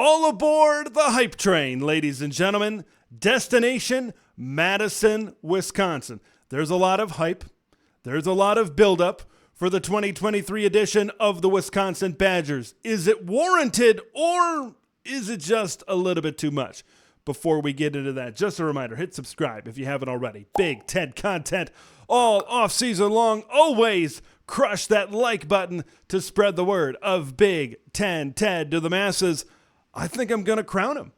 All aboard the hype train, ladies and gentlemen. Destination, Madison, Wisconsin. There's a lot of hype. There's a lot of buildup for the 2023 edition of the Wisconsin Badgers. Is it warranted or is it just a little bit too much? Before we get into that, just a reminder, hit subscribe if you haven't already. Big Ted content all off-season long. Always crush that like button to spread the word of Big Ten Ted to the masses. I think I'm going to crown him.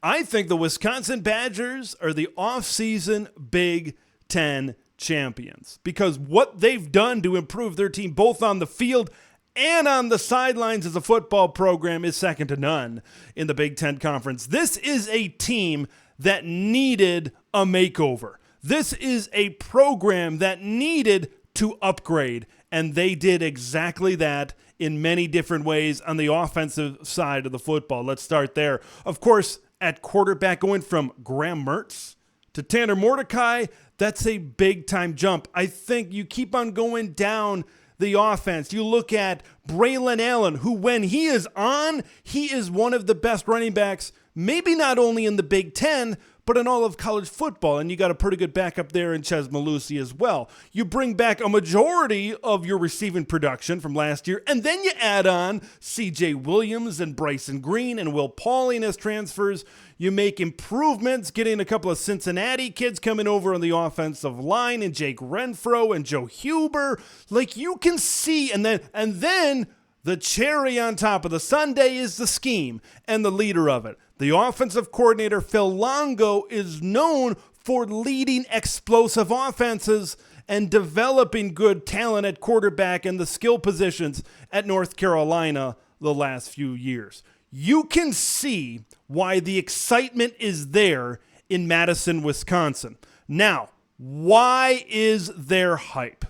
I think the Wisconsin Badgers are the off-season Big Ten champions because what they've done to improve their team both on the field and on the sidelines as a football program is second to none in the Big Ten Conference. This is a team that needed a makeover. This is a program that needed to upgrade, and they did exactly that in many different ways on the offensive side of the football. Let's start there. Of course, at quarterback, going from Graham Mertz to Tanner Mordecai, that's a big-time jump. I think you keep on going down the offense. You look at Braylon Allen, who when he is on, he is one of the best running backs, maybe not only in the Big Ten, but in all of college football. And you got a pretty good backup there in Ches Malusi as well. You bring back a majority of your receiving production from last year, and then you add on C.J. Williams and Bryson Green and Will Pauling as transfers. You make improvements, getting a couple of Cincinnati kids coming over on the offensive line, and Jake Renfro and Joe Huber. Like you can see, and then the cherry on top of the sundae is the scheme and the leader of it. The offensive coordinator, Phil Longo, is known for leading explosive offenses and developing good talent at quarterback and the skill positions at North Carolina the last few years. You can see why the excitement is there in Madison, Wisconsin. Now, why is there hype?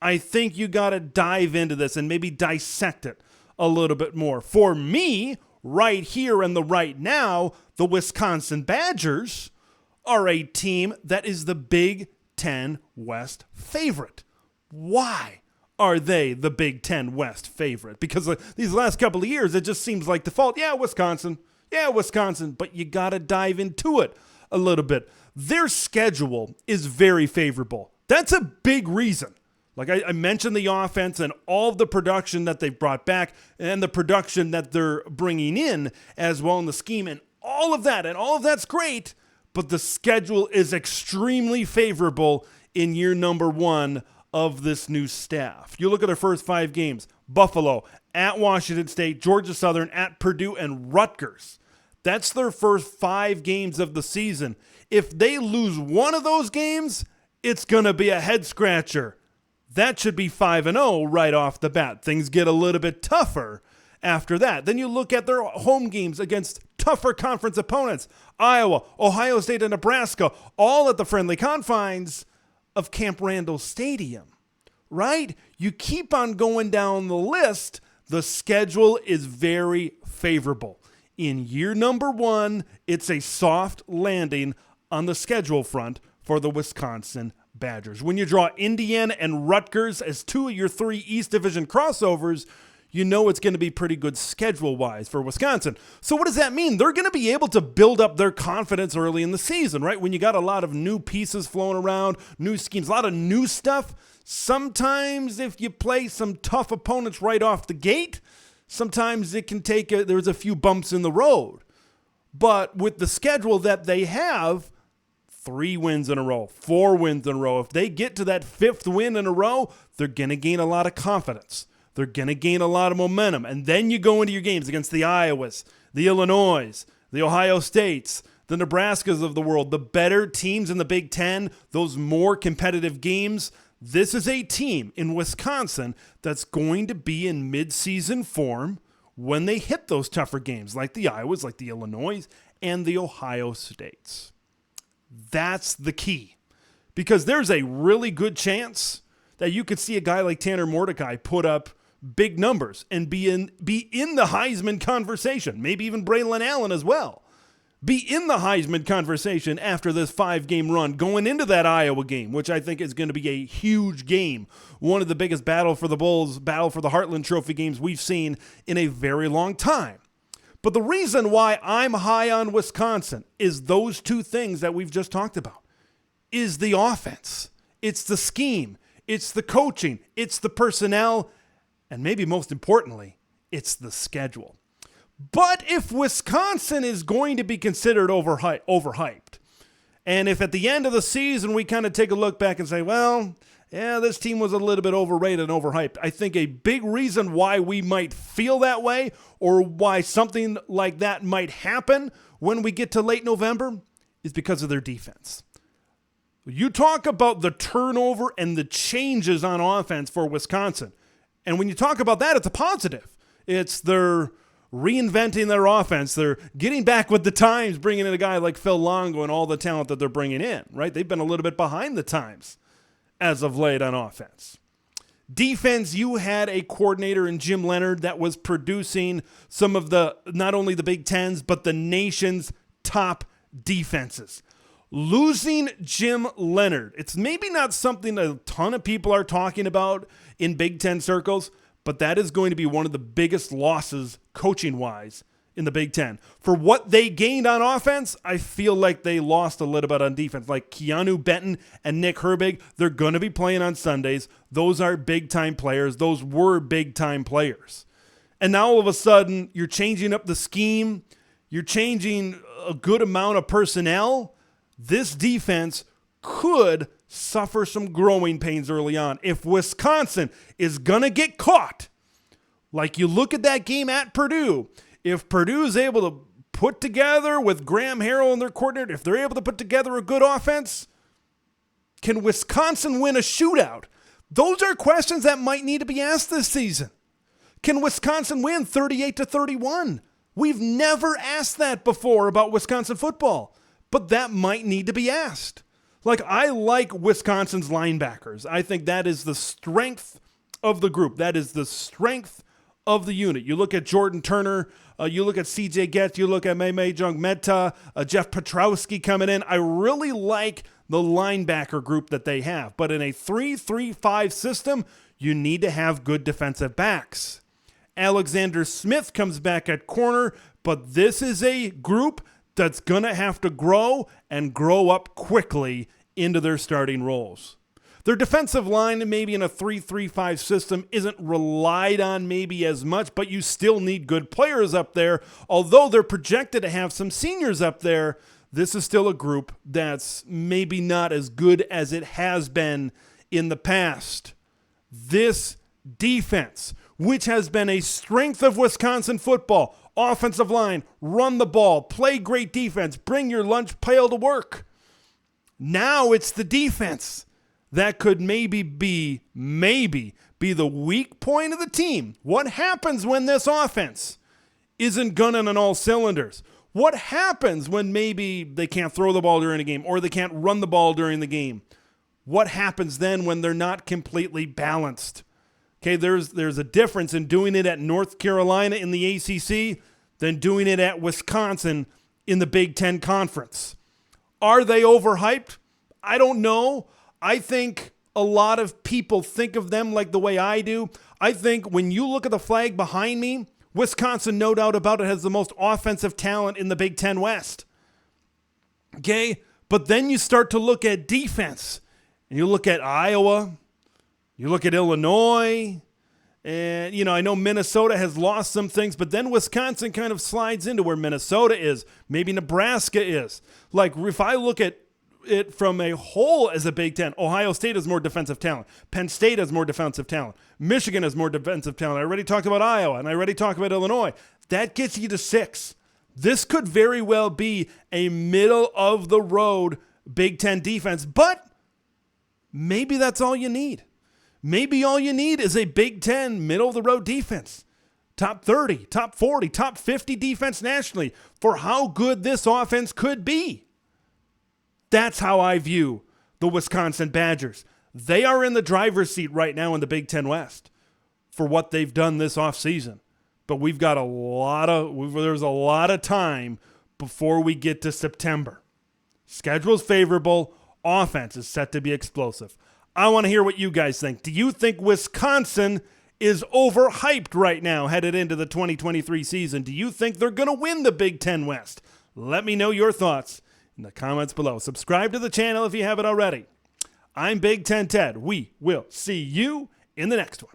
I think you got to dive into this and maybe dissect it a little bit more. For me, right here and the right now, the Wisconsin Badgers are a team that is the Big Ten West favorite. Why are they the Big Ten West favorite? Because these last couple of years, it just seems like default. Yeah, Wisconsin. But you got to dive into it a little bit. Their schedule is very favorable. That's a big reason. Like I mentioned the offense and all of the production that they've brought back and the production that they're bringing in as well in the scheme and all of that's great, but the schedule is extremely favorable in year number one of this new staff. You look at their first 5 games: Buffalo, at Washington State, Georgia Southern, at Purdue, and Rutgers. That's their first 5 games of the season. If they lose one of those games, it's going to be a head scratcher. That should be 5-0 right off the bat. Things get a little bit tougher after that. Then you look at their home games against tougher conference opponents: Iowa, Ohio State, and Nebraska, all at the friendly confines of Camp Randall Stadium, right? You keep on going down the list. The schedule is very favorable. In year number one, it's a soft landing on the schedule front for the Wisconsin Badgers. When you draw Indiana and Rutgers as 2 of your 3 East Division crossovers, you know it's going to be pretty good schedule-wise for Wisconsin. So what does that mean? They're going to be able to build up their confidence early in the season, right? When you got a lot of new pieces flowing around, new schemes, a lot of new stuff. Sometimes if you play some tough opponents right off the gate, sometimes it can there's a few bumps in the road. But with the schedule that they have, 3 wins in a row, 4 wins in a row. If they get to that 5th win in a row, they're going to gain a lot of confidence. They're going to gain a lot of momentum. And then you go into your games against the Iowas, the Illinois, the Ohio States, the Nebraskas of the world, the better teams in the Big Ten, those more competitive games. This is a team in Wisconsin that's going to be in midseason form when they hit those tougher games like the Iowas, like the Illinois, and the Ohio States. That's the key, because there's a really good chance that you could see a guy like Tanner Mordecai put up big numbers and be in the Heisman conversation, maybe even Braylon Allen as well. Be in the Heisman conversation after this 5-game run going into that Iowa game, which I think is going to be a huge game. One of the biggest battle for the Bulls, battle for the Heartland Trophy games we've seen in a very long time. But the reason why I'm high on Wisconsin is those two things that we've just talked about. Is the offense. It's the scheme. It's the coaching. It's the personnel. And maybe most importantly, it's the schedule. But if Wisconsin is going to be considered overhyped, and if at the end of the season we kind of take a look back and say, well, yeah, this team was a little bit overrated and overhyped, I think a big reason why we might feel that way or why something like that might happen when we get to late November is because of their defense. You talk about the turnover and the changes on offense for Wisconsin. And when you talk about that, it's a positive. It's they're reinventing their offense. They're getting back with the times, bringing in a guy like Phil Longo and all the talent that they're bringing in, right? They've been a little bit behind the times as of late on offense. Defense, you had a coordinator in Jim Leonhard that was producing some of the, not only the Big Tens, but the nation's top defenses. Losing Jim Leonhard, it's maybe not something a ton of people are talking about in Big Ten circles, but that is going to be one of the biggest losses coaching-wise in the Big Ten. For what they gained on offense, I feel like they lost a little bit on defense. Like Keanu Benton and Nick Herbig, they're going to be playing on Sundays. Those are big-time players. Those were big-time players. And now all of a sudden, you're changing up the scheme. You're changing a good amount of personnel. This defense could suffer some growing pains early on. If Wisconsin is going to get caught, like you look at that game at Purdue, if Purdue is able to put together with Graham Harrell and their coordinator, if they're able to put together a good offense, can Wisconsin win a shootout? Those are questions that might need to be asked this season. Can Wisconsin win 38-31? We've never asked that before about Wisconsin football, but that might need to be asked. Like, I like Wisconsin's linebackers. I think that is the strength of the group. That is the strength of the unit. You look at Jordan Turner, you look at C.J. Getz, you look at Mei Jung Meta, Jeff Petrowski coming in. I really like the linebacker group that they have. But in a 3-3-5 system, you need to have good defensive backs. Alexander Smith comes back at corner, but this is a group that's going to have to grow and grow up quickly into their starting roles. Their defensive line, maybe in a 3-3-5 system, isn't relied on maybe as much, but you still need good players up there. Although they're projected to have some seniors up there, this is still a group that's maybe not as good as it has been in the past. This defense, which has been a strength of Wisconsin football, offensive line, run the ball, play great defense, bring your lunch pail to work. Now it's the defense that could maybe be the weak point of the team. What happens when this offense isn't gunning on all cylinders? What happens when maybe they can't throw the ball during a game or they can't run the ball during the game? What happens then when they're not completely balanced? Okay, there's a difference in doing it at North Carolina in the ACC than doing it at Wisconsin in the Big Ten Conference. Are they overhyped? I don't know. I think a lot of people think of them like the way I do. I think when you look at the flag behind me, Wisconsin, no doubt about it, has the most offensive talent in the Big Ten West. Okay? But then you start to look at defense. And you look at Iowa. You look at Illinois. And, I know Minnesota has lost some things, but then Wisconsin kind of slides into where Minnesota is. Maybe Nebraska is. Like, if I look at it from a whole as a Big Ten, Ohio State has more defensive talent. Penn State has more defensive talent. Michigan has more defensive talent. I already talked about Iowa, and I already talked about Illinois. That gets you to 6. This could very well be a middle-of-the-road Big Ten defense, but maybe that's all you need. Maybe all you need is a Big Ten middle-of-the-road defense. Top 30, top 40, top 50 defense nationally for how good this offense could be. That's how I view the Wisconsin Badgers. They are in the driver's seat right now in the Big Ten West for what they've done this offseason. But we've got there's a lot of time before we get to September. Schedule's favorable. Offense is set to be explosive. I want to hear what you guys think. Do you think Wisconsin is overhyped right now headed into the 2023 season? Do you think they're going to win the Big Ten West? Let me know your thoughts in the comments below. Subscribe to the channel if you haven't already. I'm Big Ten Ted. We will see you in the next one.